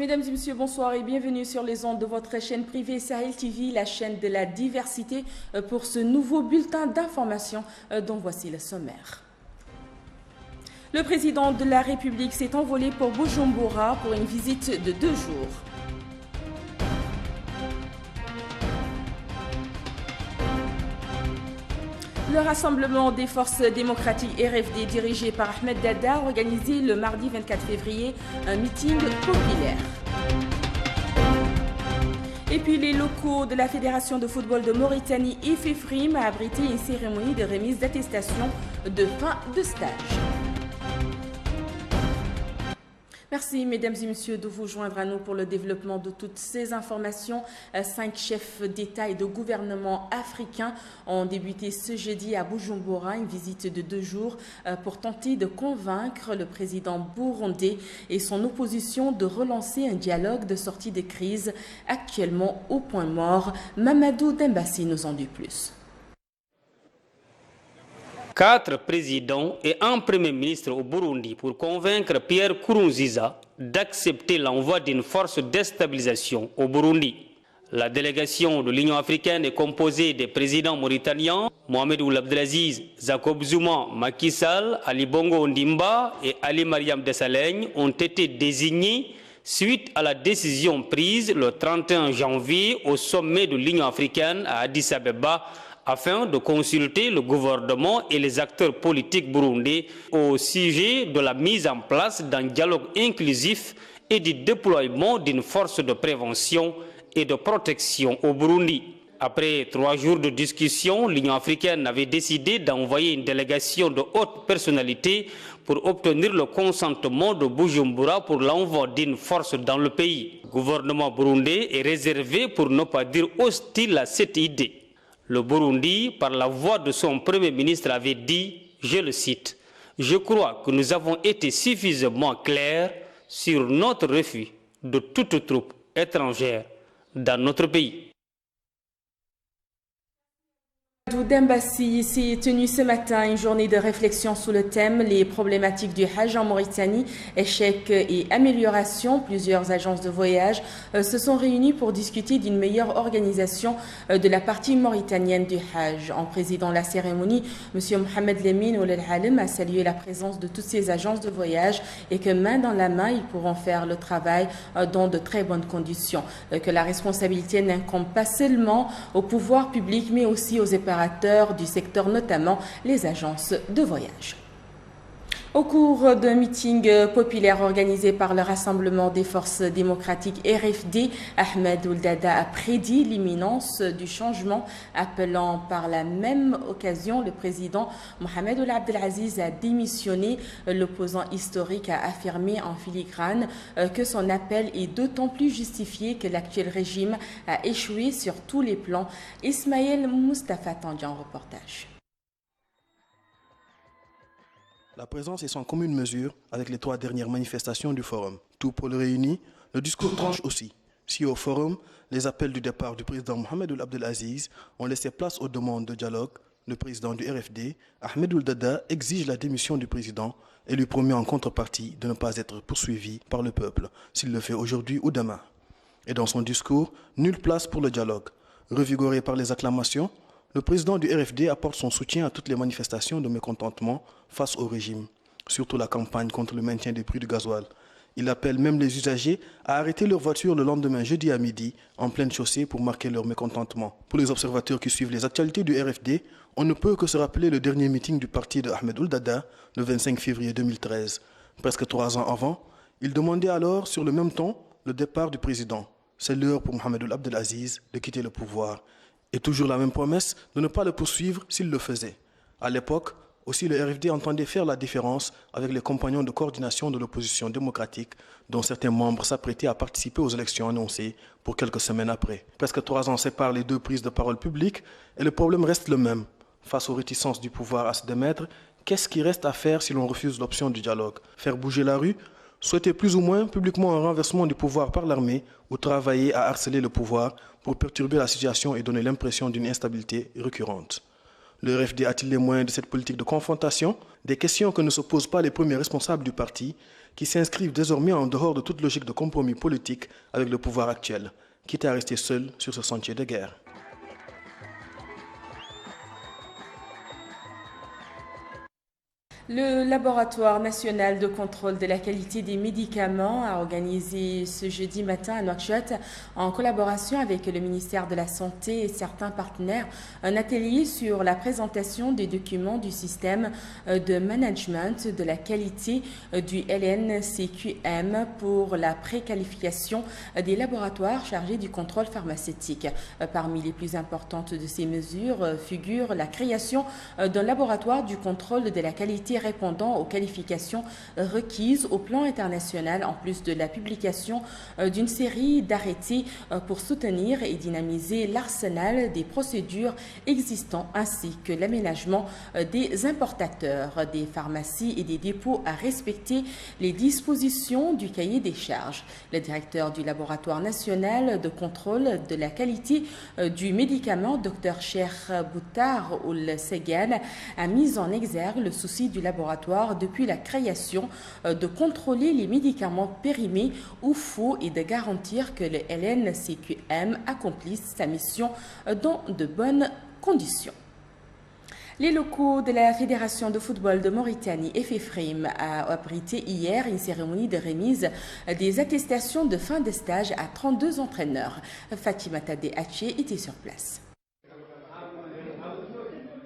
Mesdames et messieurs, bonsoir et bienvenue sur les ondes de votre chaîne privée Sahel TV, la chaîne de la diversité, pour ce nouveau bulletin d'information dont voici le sommaire. Le président de la République s'est envolé pour Bujumbura pour une visite de 2 jours. Le Rassemblement des forces démocratiques RFD dirigé par Ahmed Dada a organisé le mardi 24 février un meeting populaire. Et puis les locaux de la Fédération de football de Mauritanie IFEFRIM a abrité une cérémonie de remise d'attestation de fin de stage. Merci, mesdames et messieurs, de vous joindre à nous pour le développement de toutes ces informations. 5 chefs d'État et de gouvernement africains ont débuté ce jeudi à Bujumbura une visite de 2 jours pour tenter de convaincre le président burundais et son opposition de relancer un dialogue de sortie de crise actuellement au point mort. Mamadou Dembassi nous en dit plus. 4 présidents et un premier ministre au Burundi pour convaincre Pierre Nkurunziza d'accepter l'envoi d'une force de stabilisation au Burundi. La délégation de l'Union africaine est composée des présidents mauritaniens Mohamed Ould Abdelaziz, Jacob Zuma, Macky Sall, Ali Bongo Ondimba et Ali Mariam Desalegn ont été désignés suite à la décision prise le 31 janvier au sommet de l'Union africaine à Addis Abeba afin de consulter le gouvernement et les acteurs politiques burundais au sujet de la mise en place d'un dialogue inclusif et du déploiement d'une force de prévention et de protection au Burundi. Après 3 jours de discussion, l'Union africaine avait décidé d'envoyer une délégation de haute personnalité pour obtenir le consentement de Bujumbura pour l'envoi d'une force dans le pays. Le gouvernement burundais est réservé, pour ne pas dire hostile, à cette idée. Le Burundi, par la voix de son Premier ministre, avait dit, je le cite, « Je crois que nous avons été suffisamment clairs sur notre refus de toute troupe étrangère dans notre pays. » Dembassi s'est tenu ce matin une journée de réflexion sous le thème les problématiques du Hajj en Mauritanie, échecs et améliorations. Plusieurs agences de voyage se sont réunies pour discuter d'une meilleure organisation de la partie mauritanienne du Hajj. En présidant la cérémonie, M. Mohamed Lemine Ould Halem a salué la présence de toutes ces agences de voyage et que main dans la main, ils pourront faire le travail dans de très bonnes conditions. Que la responsabilité n'incombe pas seulement au pouvoir public mais aussi aux opérateurs du secteur, notamment les agences de voyage. Au cours d'un meeting populaire organisé par le Rassemblement des forces démocratiques RFD, Ahmed Ould Dada a prédit l'imminence du changement, appelant par la même occasion le président Mohamed Ould Abdelaziz à démissionner. L'opposant historique a affirmé en filigrane que son appel est d'autant plus justifié que l'actuel régime a échoué sur tous les plans. Ismaël Mustafa Tandian en reportage. La présence est sans commune mesure avec les 3 dernières manifestations du Forum. Tout pôle réuni, le discours tranche aussi. Si au Forum, les appels du départ du président Mohamed Ould Abdelaziz ont laissé place aux demandes de dialogue, le président du RFD, Ahmed Ould Dada, exige la démission du président et lui promet en contrepartie de ne pas être poursuivi par le peuple, s'il le fait aujourd'hui ou demain. Et dans son discours, nulle place pour le dialogue. Revigoré par les acclamations, le président du RFD apporte son soutien à toutes les manifestations de mécontentement face au régime, surtout la campagne contre le maintien des prix du gasoil. Il appelle même les usagers à arrêter leur voiture le lendemain jeudi à midi en pleine chaussée pour marquer leur mécontentement. Pour les observateurs qui suivent les actualités du RFD, on ne peut que se rappeler le dernier meeting du parti de Ahmed Ould Dada le 25 février 2013. Presque 3 ans avant, il demandait alors sur le même ton le départ du président. C'est l'heure pour Mohamed Ould Abdelaziz de quitter le pouvoir. Et toujours la même promesse de ne pas le poursuivre s'il le faisait. À l'époque, aussi le RFD entendait faire la différence avec les compagnons de coordination de l'opposition démocratique dont certains membres s'apprêtaient à participer aux élections annoncées pour quelques semaines après. Presque 3 ans séparent les 2 prises de parole publiques et le problème reste le même. Face aux réticences du pouvoir à se démettre, qu'est-ce qui reste à faire si l'on refuse l'option du dialogue? Faire bouger la rue? Souhaiter plus ou moins publiquement un renversement du pouvoir par l'armée ou travailler à harceler le pouvoir pour perturber la situation et donner l'impression d'une instabilité récurrente. Le RFD a-t-il les moyens de cette politique de confrontation? Des questions que ne se posent pas les premiers responsables du parti, qui s'inscrivent désormais en dehors de toute logique de compromis politique avec le pouvoir actuel, quitte à rester seul sur ce sentier de guerre. Le Laboratoire national de contrôle de la qualité des médicaments a organisé ce jeudi matin à Nouakchott, en collaboration avec le ministère de la Santé et certains partenaires, un atelier sur la présentation des documents du système de management de la qualité du LNCQM pour la préqualification des laboratoires chargés du contrôle pharmaceutique. Parmi les plus importantes de ces mesures figure la création d'un laboratoire du contrôle de la qualité répondant aux qualifications requises au plan international, en plus de la publication d'une série d'arrêtés pour soutenir et dynamiser l'arsenal des procédures existants, ainsi que l'aménagement des importateurs, des pharmacies et des dépôts à respecter les dispositions du cahier des charges. Le directeur du laboratoire national de contrôle de la qualité du médicament, Dr Cheikh Boutar Oul Segan, a mis en exergue le souci du laboratoire depuis la création de contrôler les médicaments périmés ou faux et de garantir que le LNCQM accomplisse sa mission dans de bonnes conditions. Les locaux de la Fédération de football de Mauritanie, FFRIM, a abrité hier une cérémonie de remise des attestations de fin de stage à 32 entraîneurs. Fatima Tade Haché était sur place.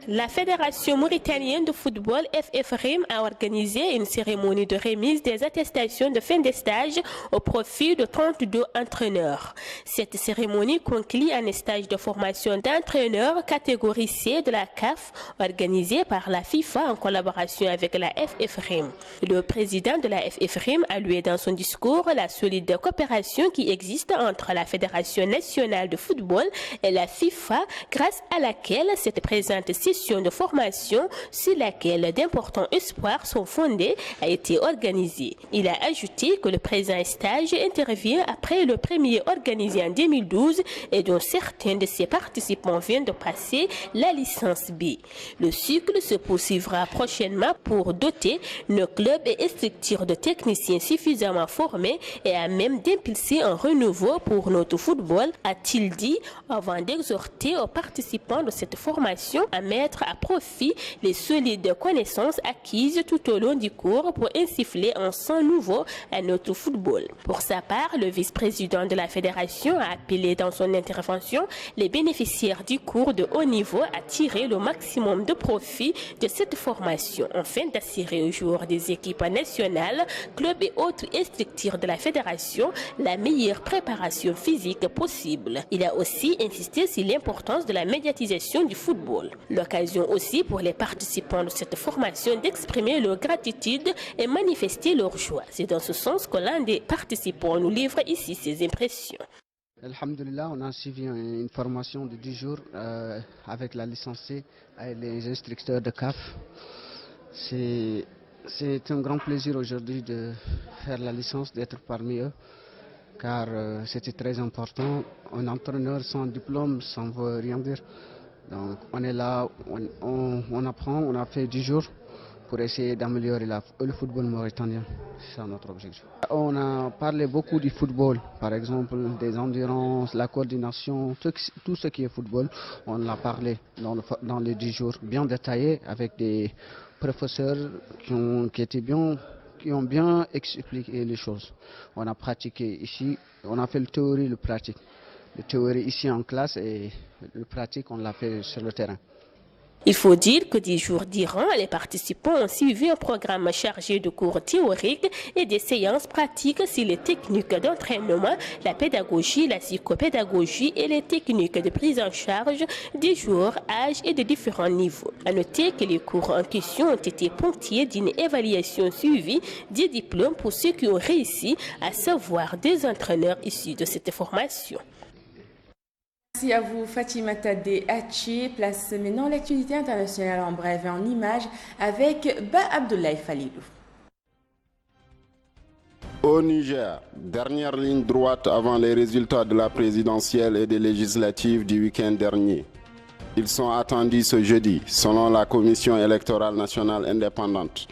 La Fédération mauritanienne de football FFRIM a organisé une cérémonie de remise des attestations de fin de stage au profit de 32 entraîneurs. Cette cérémonie conclut un stage de formation d'entraîneurs catégorie C de la CAF organisé par la FIFA en collaboration avec la FFRIM. Le président de la FFRIM a loué dans son discours la solide coopération qui existe entre la Fédération nationale de football et la FIFA, grâce à laquelle cette présente de formation sur laquelle d'importants espoirs sont fondés a été organisée. Il a ajouté que le présent stage intervient après le premier organisé en 2012 et dont certains de ses participants viennent de passer la licence B. Le cycle se poursuivra prochainement pour doter nos clubs et structures de techniciens suffisamment formés et à même d'impulser un renouveau pour notre football, a-t-il dit, avant d'exhorter aux participants de cette formation à mettre à profit les solides connaissances acquises tout au long du cours pour insuffler un sang nouveau à notre football. Pour sa part, le vice-président de la fédération a appelé dans son intervention les bénéficiaires du cours de haut niveau à tirer le maximum de profit de cette formation afin d'assurer aux joueurs des équipes nationales, clubs et autres structures de la fédération la meilleure préparation physique possible. Il a aussi insisté sur l'importance de la médiatisation du football. L'occasion aussi pour les participants de cette formation d'exprimer leur gratitude et manifester leur joie. C'est dans ce sens que l'un des participants nous livre ici ses impressions. Alhamdulillah, on a suivi une formation de 10 jours avec la licenciée et les instructeurs de CAF. C'est un grand plaisir aujourd'hui de faire la licence, d'être parmi eux, car c'était très important. Un entraîneur sans diplôme, ça ne veut rien dire. Donc on est là, on apprend, on a fait 10 jours pour essayer d'améliorer le football mauritanien. C'est ça notre objectif. On a parlé beaucoup du football, par exemple des endurances, la coordination, tout ce qui est football, on l'a parlé dans les 10 jours, bien détaillé avec des professeurs qui ont bien expliqué les choses. On a pratiqué ici, on a fait le théorie, le pratique. La théorie ici en classe et le pratique, on l'a fait sur le terrain. Il faut dire que 10 jours durant, les participants ont suivi un programme chargé de cours théoriques et des séances pratiques sur les techniques d'entraînement, la pédagogie, la psychopédagogie et les techniques de prise en charge des joueurs, âges et de différents niveaux. À noter que les cours en question ont été ponctués d'une évaluation suivie des diplômes pour ceux qui ont réussi, à savoir des entraîneurs issus de cette formation. Merci à vous Fatima Tade Haché. Place maintenant l'actualité internationale en bref et en images avec Ba Abdoulaye Falilou. Au Niger, dernière ligne droite avant les résultats de la présidentielle et des législatives du week-end dernier. Ils sont attendus ce jeudi, selon la Commission électorale nationale indépendante.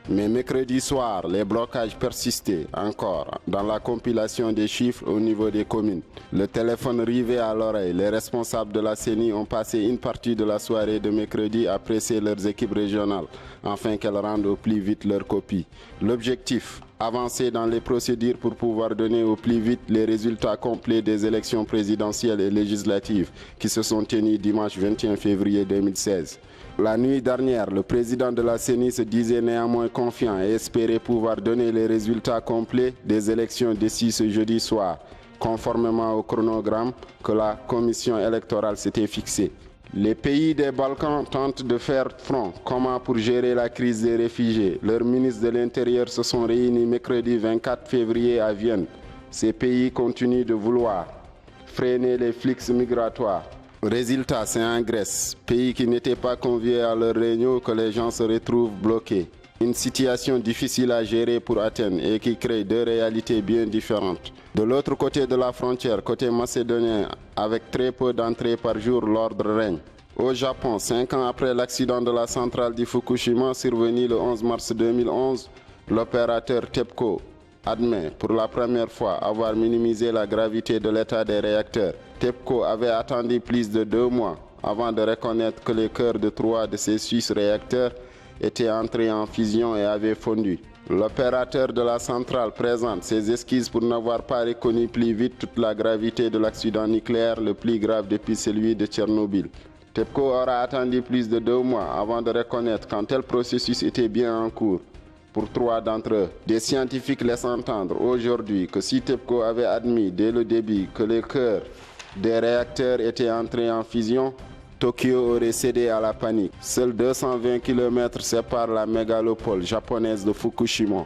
Mais mercredi soir, les blocages persistaient encore dans la compilation des chiffres au niveau des communes. Le téléphone rivé à l'oreille, les responsables de la CENI ont passé une partie de la soirée de mercredi à presser leurs équipes régionales afin qu'elles rendent au plus vite leurs copies. L'objectif, avancer dans les procédures pour pouvoir donner au plus vite les résultats complets des élections présidentielles et législatives qui se sont tenues dimanche 21 février 2016. La nuit dernière, le président de la CENI se disait néanmoins confiant et espérait pouvoir donner les résultats complets des élections d'ici ce jeudi soir, conformément au chronogramme que la commission électorale s'était fixé. Les pays des Balkans tentent de faire front commun pour gérer la crise des réfugiés. Leurs ministres de l'Intérieur se sont réunis mercredi 24 février à Vienne. Ces pays continuent de vouloir freiner les flux migratoires. Résultat, c'est en Grèce, pays qui n'était pas convié à leur réunion, que les gens se retrouvent bloqués. Une situation difficile à gérer pour Athènes et qui crée deux réalités bien différentes. De l'autre côté de la frontière, côté macédonien, avec très peu d'entrées par jour, l'ordre règne. Au Japon, 5 ans après l'accident de la centrale de Fukushima survenu le 11 mars 2011, l'opérateur TEPCO admet pour la première fois avoir minimisé la gravité de l'état des réacteurs. TEPCO avait attendu plus de 2 mois avant de reconnaître que les cœurs de 3 de ces 6 réacteurs étaient entrés en fusion et avaient fondu. L'opérateur de la centrale présente ses excuses pour n'avoir pas reconnu plus vite toute la gravité de l'accident nucléaire le plus grave depuis celui de Tchernobyl. TEPCO aura attendu plus de 2 mois avant de reconnaître qu'un tel processus était bien en cours. Pour 3 d'entre eux, des scientifiques laissent entendre aujourd'hui que si TEPCO avait admis dès le début que les cœurs des réacteurs étaient entrés en fusion, Tokyo aurait cédé à la panique. Seuls 220 km séparent la mégalopole japonaise de Fukushima.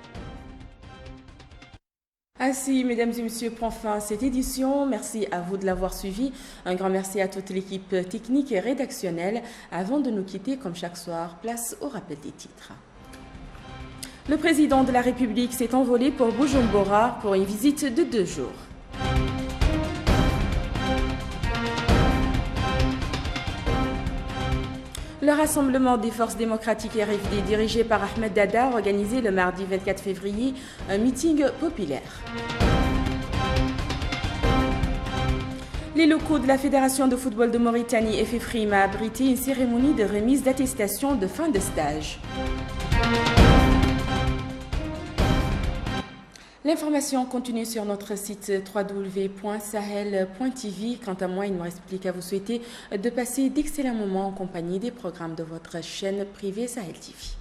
Ainsi, mesdames et messieurs, prend fin à cette édition. Merci à vous de l'avoir suivi. Un grand merci à toute l'équipe technique et rédactionnelle. Avant de nous quitter, comme chaque soir, place au rappel des titres. Le président de la République s'est envolé pour Bujumbura pour une visite de 2 jours. Le rassemblement des forces démocratiques RFD dirigé par Ahmed Dada a organisé le mardi 24 février un meeting populaire. Les locaux de la Fédération de football de Mauritanie FFRIM a abrité une cérémonie de remise d'attestation de fin de stage. L'information continue sur notre site www.sahel.tv. Quant à moi, il ne me reste plus qu'à vous souhaiter de passer d'excellents moments en compagnie des programmes de votre chaîne privée Sahel TV.